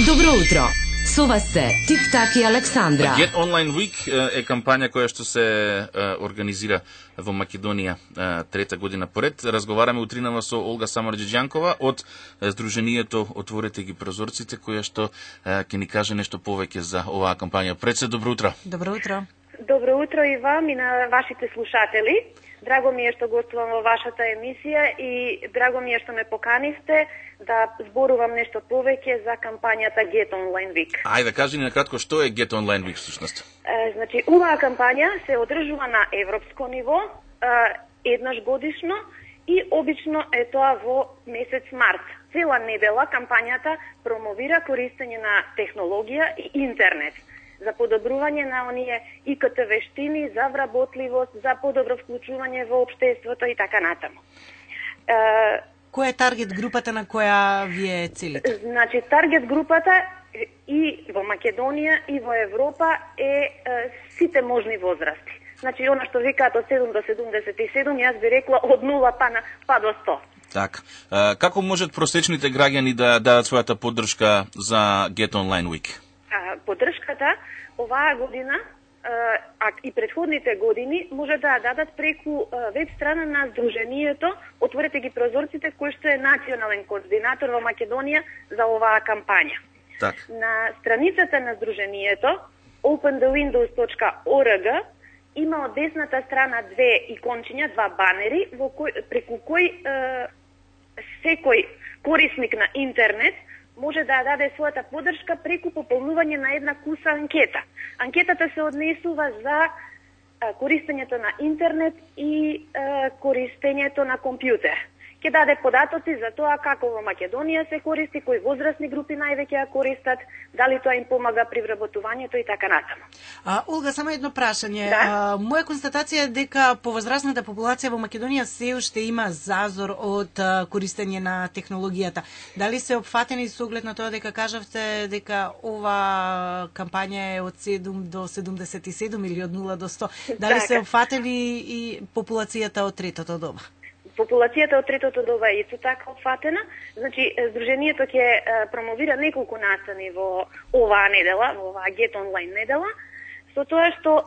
Добро утро. Со вас се Тик-так и Александра. Get Online Week е кампања која што се организира во Македонија трета година поред. Разговараме утринава со Олга Самарџиџанкова од Сдруженијето Отворете ги прозорците, која што ќе ни каже нешто повеќе за оваа кампања. Пред се, добро утро. Добро утро. Добро утро и вам и на вашите слушатели. Драго ми е што гостувам во вашата емисија и драго ми е што ме поканивте да зборувам нешто повеќе за кампањата Get Online Week. Ајде, кажи ни накратко што е Get Online Week всушност. Значи, оваа кампања се одржува на европско ниво еднаш годишно и обично е тоа во месец март. Цела недела кампањата промовира користење на технологија и интернет за подобрување на оние ИКТ вештини, за вработливост, за подобро вклучување во општеството и така натаму. Која е таргет групата на која вие целите? Значи, таргет групата и во Македонија и во Европа е сите можни возрасти. Значи, она што викаат од 7 до 77, јас би рекла од 0 па до 100. Така. Како можат просечните граѓани да дадат својата поддршка за Get Online Week? Поддршката оваа година а и предходните години може да дадат преку веб страна на Сдруженијето Отворете ги прозорците, кој што е национален координатор во Македонија за оваа кампања. Так. На страницата на Сдруженијето openthewindows.org има од десната страна две икончиња, два банери преку кој секој корисник на интернет може да даде својата поддршка преку пополнување на една куса анкета. Анкетата се однесува за користењето на интернет и користењето на компјутер. Ќе даде податоци за тоа како во Македонија се користи, кои возрастни групи највеќе ја користат, дали тоа им помага при вработувањето и така натаму. Олга, само едно прашање. Да? Моја констатација е дека повозрастната популација во Македонија се уште има зазор од користење на технологијата. Дали се опфатени со оглед на тоа дека кажавте дека ова кампања е од 7 до 77 или од 0 до 100? Дали се опфатени и популацијата од третото доба? Популацијата од третото доба е исто така опфатена. Значи, Сдруженијето ќе промовира неколку настани во оваа недела, во оваа Get Online недела, со тоа што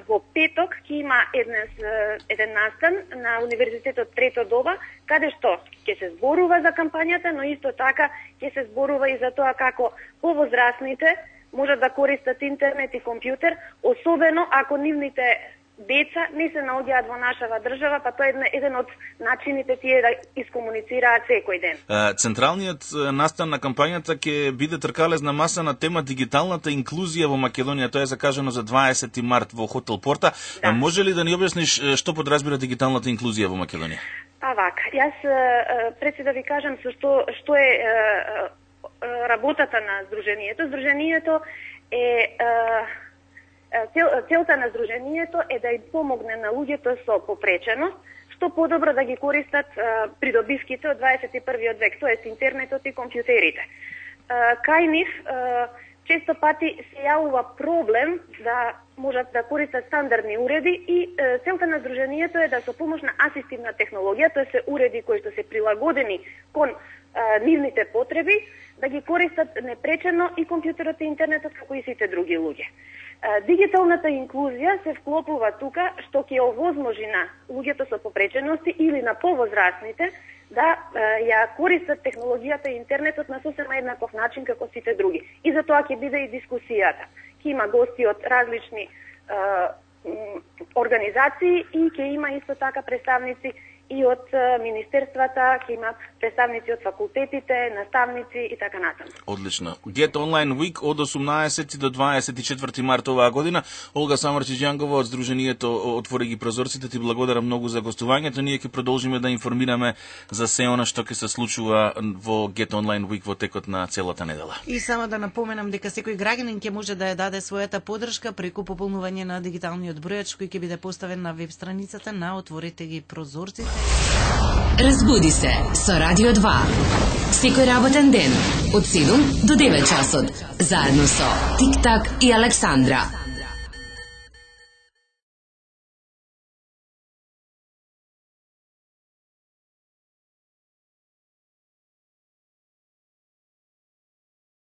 во петок ќе има еден настан на Универзитетот Трето доба, каде што ќе се зборува за кампањата, но исто така ќе се зборува и за тоа како повозрастните можат да користат интернет и компјутер, особено ако нивните деца не се наоѓаат во нашава држава, па тоа е еден од начините тие да искомуницираат секој ден. Централниот настан на кампањата ќе биде тркалезна маса на тема дигиталната инклузија во Македонија. Тоа е закажано за 20 март во Хотел Порта. Да. Може ли да ни објасниш што подразбира дигиталната инклузија во Македонија? Па вака, јас пред се да ви кажам со што е работата на Сдруженијето. Сдруженијето е целта на Сдруженијето е да им помогне на луѓето со попреченост, што подобро да ги користат придобивките од 21. век, тоа е интернетот и компјутерите. Кај нив често пати се јавува проблем да можат да користат стандардни уреди и целта на Сдруженијето е да со помош на асистивна технологија, тоа се уреди кои што се прилагодени кон нивните потреби, да ги користат непречено и компјутерот и интернетот како и сите други луѓе. Дигиталната инклузија се вклопува тука што ќе овозможи на луѓето со попречености или на повозрастните да ја користат технологијата и интернетот на сосема еднаков начин како сите други. И за тоа ќе биде и дискусијата. Ќе има гости од различни организации и ќе има исто така представници и од министерствата, ќе има представници од факултетите, наставници и така натаму. Одлично. Get Online Week од 18 до 24 март оваа година. Олга Самарџиџанкова од Сдруженијето Отвори ги прозорците, ти благодарам многу за гостувањето. Ние ќе продолжиме да информираме за се она што ќе се случува во Get Online Week во текот на целата недела. И само да напоменам дека секој граѓанин ќе може да ја даде својата поддршка преку пополнување на дигиталниот бројач кој ќе биде поставен на веб страницата на Отворете ги прозорците. Разбуди се со Радио 2. Секој работен ден од 7 до 9 часот. Заедно со Тик-так и Александра.